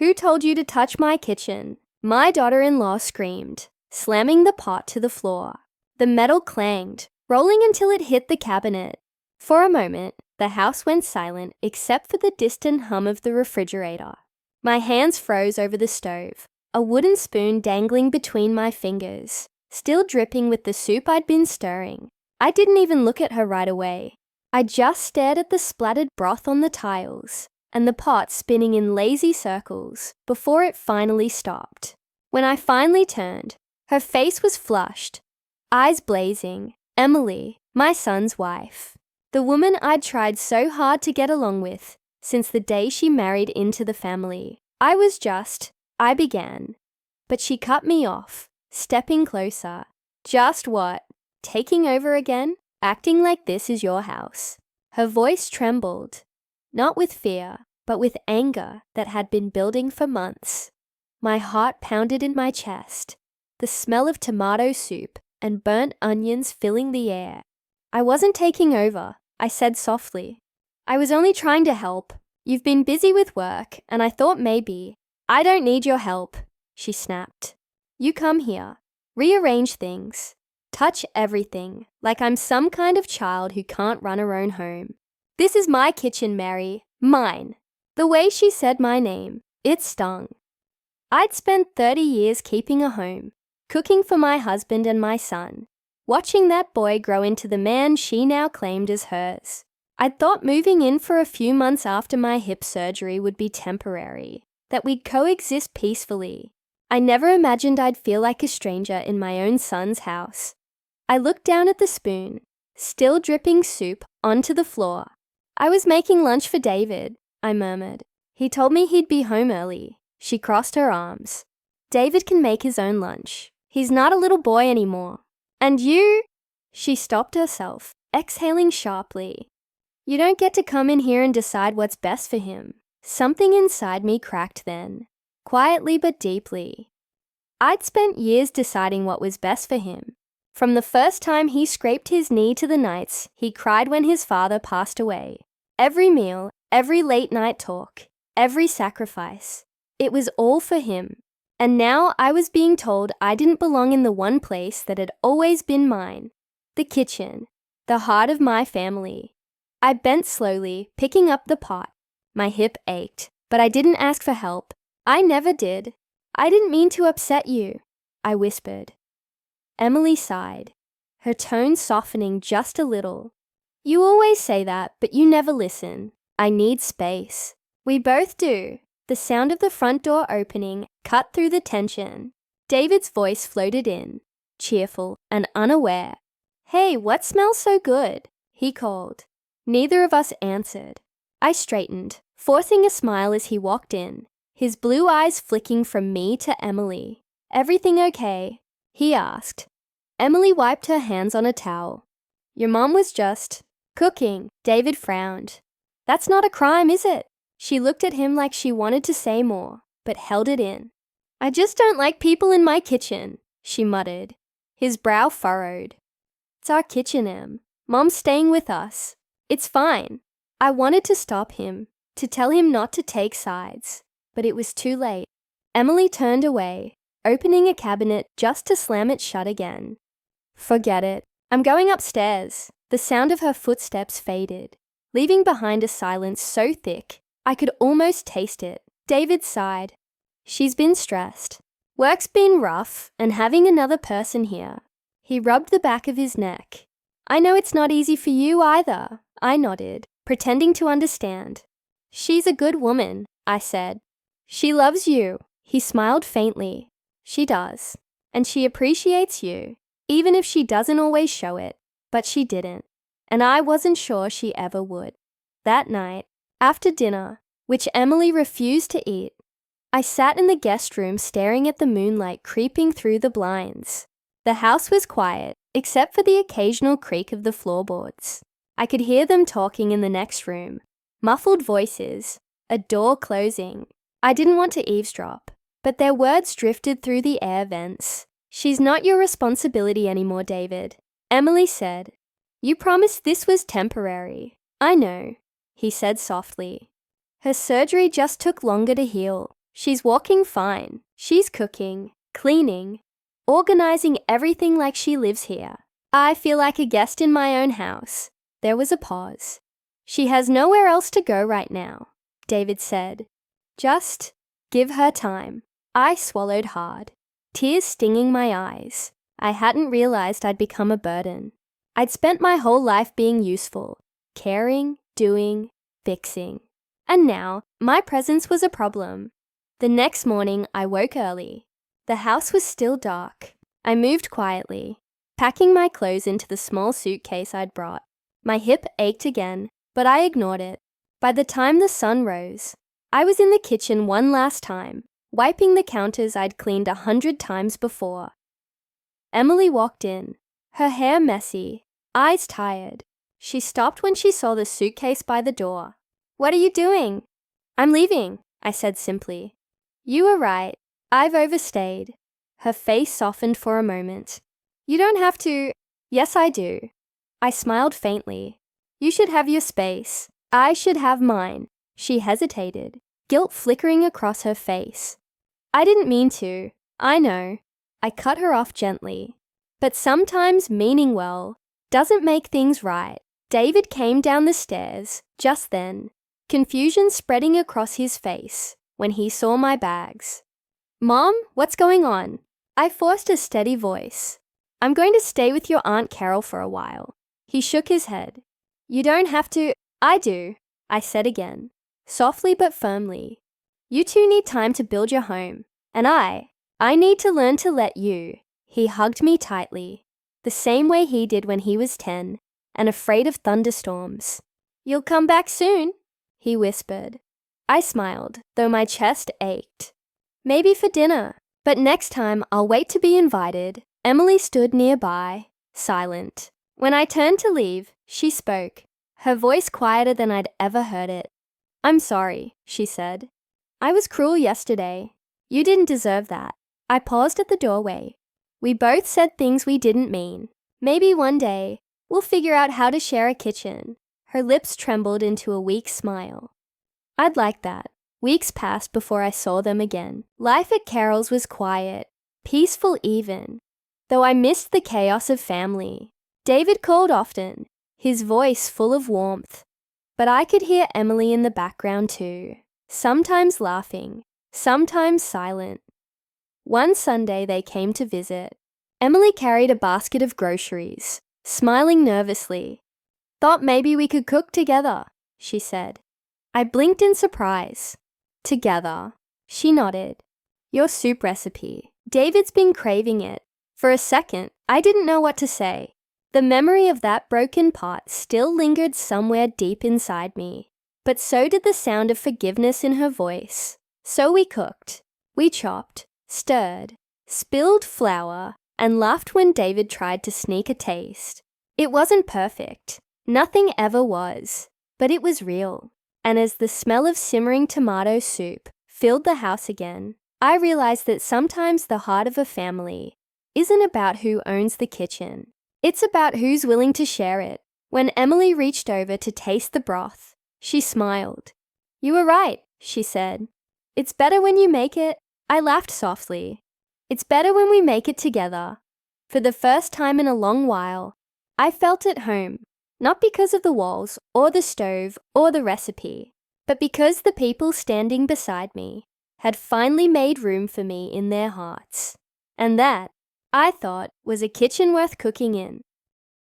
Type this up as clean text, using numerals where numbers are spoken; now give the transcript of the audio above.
Who told you to touch my kitchen? My daughter-in-law screamed, slamming the pot to the floor. The metal clanged, rolling until it hit the cabinet. For a moment, the house went silent except for the distant hum of the refrigerator. My hands froze over the stove, a wooden spoon dangling between my fingers, still dripping with the soup I'd been stirring. I didn't even look at her right away. I just stared at the splattered broth on the tiles and the pot spinning in lazy circles before it finally stopped. When I finally turned, her face was flushed, eyes blazing. Emily, my son's wife. The woman I'd tried so hard to get along with since the day she married into the family. I began. But she cut me off, stepping closer. Just what? Taking over again? Acting like this is your house? Her voice trembled, not with fear, but with anger that had been building for months. My heart pounded in my chest, the smell of tomato soup and burnt onions filling the air. I wasn't taking over, I said softly. I was only trying to help. You've been busy with work, and I thought maybe. I don't need your help, she snapped. You come here, rearrange things, touch everything, like I'm some kind of child who can't run her own home. This is my kitchen, Mary, mine. The way she said my name, it stung. I'd spent 30 years keeping a home, cooking for my husband and my son, watching that boy grow into the man she now claimed as hers. I'd thought moving in for a few months after my hip surgery would be temporary, that we'd coexist peacefully. I never imagined I'd feel like a stranger in my own son's house. I looked down at the spoon, still dripping soup, onto the floor. I was making lunch for David, I murmured. He told me he'd be home early. She crossed her arms. David can make his own lunch. He's not a little boy anymore. And you? She stopped herself, exhaling sharply. You don't get to come in here and decide what's best for him. Something inside me cracked then, quietly but deeply. I'd spent years deciding what was best for him. From the first time he scraped his knee to the nights he cried when his father passed away. Every meal, every late night talk, every sacrifice. It was all for him. And now I was being told I didn't belong in the one place that had always been mine, the kitchen, the heart of my family. I bent slowly, picking up the pot. My hip ached, but I didn't ask for help. I never did. I didn't mean to upset you, I whispered. Emily sighed, her tone softening just a little. You always say that, but you never listen. I need space. We both do. The sound of the front door opening cut through the tension. David's voice floated in, cheerful and unaware. Hey, what smells so good? He called. Neither of us answered. I straightened, forcing a smile as he walked in, his blue eyes flicking from me to Emily. Everything okay? He asked. Emily wiped her hands on a towel. Your mom was just cooking. David frowned. That's not a crime, is it? She looked at him like she wanted to say more, but held it in. I just don't like people in my kitchen, she muttered. His brow furrowed. It's our kitchen, Em. Mom's staying with us. It's fine. I wanted to stop him, to tell him not to take sides, but it was too late. Emily turned away, opening a cabinet just to slam it shut again. Forget it. I'm going upstairs. The sound of her footsteps faded, leaving behind a silence so thick I could almost taste it. David sighed. She's been stressed. Work's been rough, and having another person here. He rubbed the back of his neck. I know it's not easy for you either, I nodded, pretending to understand. She's a good woman, I said. She loves you. He smiled faintly. She does. And she appreciates you, even if she doesn't always show it. But she didn't. And I wasn't sure she ever would. That night, after dinner, which Emily refused to eat, I sat in the guest room staring at the moonlight creeping through the blinds. The house was quiet, except for the occasional creak of the floorboards. I could hear them talking in the next room, muffled voices, a door closing. I didn't want to eavesdrop, but their words drifted through the air vents. She's not your responsibility anymore, David, Emily said. You promised this was temporary. I know, he said softly. Her surgery just took longer to heal. She's walking fine. She's cooking, cleaning, organizing everything like she lives here. I feel like a guest in my own house. There was a pause. She has nowhere else to go right now, David said. Just give her time. I swallowed hard, tears stinging my eyes. I hadn't realized I'd become a burden. I'd spent my whole life being useful, caring, doing, fixing. And now, my presence was a problem. The next morning, I woke early. The house was still dark. I moved quietly, packing my clothes into the small suitcase I'd brought. My hip ached again, but I ignored it. By the time the sun rose, I was in the kitchen one last time, wiping the counters I'd cleaned 100 times before. Emily walked in, her hair messy, eyes tired. She stopped when she saw the suitcase by the door. "What are you doing?" "I'm leaving," I said simply. "You were right. I've overstayed." Her face softened for a moment. "You don't have to." "Yes, I do." I smiled faintly. "You should have your space. I should have mine." She hesitated, guilt flickering across her face. "I didn't mean to. I know." I cut her off gently. But sometimes meaning well doesn't make things right. David came down the stairs just then, confusion spreading across his face when he saw my bags. "Mom, what's going on?" I forced a steady voice. "I'm going to stay with your Aunt Carol for a while." He shook his head. "You don't have to." "I do," I said again, softly but firmly. "You two need time to build your home. And I need to learn to let you." He hugged me tightly, the same way he did when he was 10 and afraid of thunderstorms. "You'll come back soon," he whispered. I smiled, though my chest ached. "Maybe for dinner, but next time I'll wait to be invited." Emily stood nearby, silent. When I turned to leave, she spoke, her voice quieter than I'd ever heard it. "I'm sorry," she said. "I was cruel yesterday. You didn't deserve that." I paused at the doorway. We both said things we didn't mean. Maybe one day, we'll figure out how to share a kitchen. Her lips trembled into a weak smile. I'd like that. Weeks passed before I saw them again. Life at Carol's was quiet, peaceful even, though I missed the chaos of family. David called often, his voice full of warmth. But I could hear Emily in the background too, sometimes laughing, sometimes silent. One Sunday they came to visit. Emily carried a basket of groceries, smiling nervously. "Thought maybe we could cook together," she said. I blinked in surprise. "Together?" She nodded. "Your soup recipe. David's been craving it." For a second, I didn't know what to say. The memory of that broken pot still lingered somewhere deep inside me. But so did the sound of forgiveness in her voice. So we cooked. We chopped, stirred, spilled flour, and laughed when David tried to sneak a taste. It wasn't perfect. Nothing ever was. But it was real. And as the smell of simmering tomato soup filled the house again, I realized that sometimes the heart of a family isn't about who owns the kitchen. It's about who's willing to share it. When Emily reached over to taste the broth, she smiled. "You were right," she said. "It's better when you make it." I laughed softly. "It's better when we make it together." For the first time in a long while, I felt at home, not because of the walls or the stove or the recipe, but because the people standing beside me had finally made room for me in their hearts. And that, I thought, was a kitchen worth cooking in.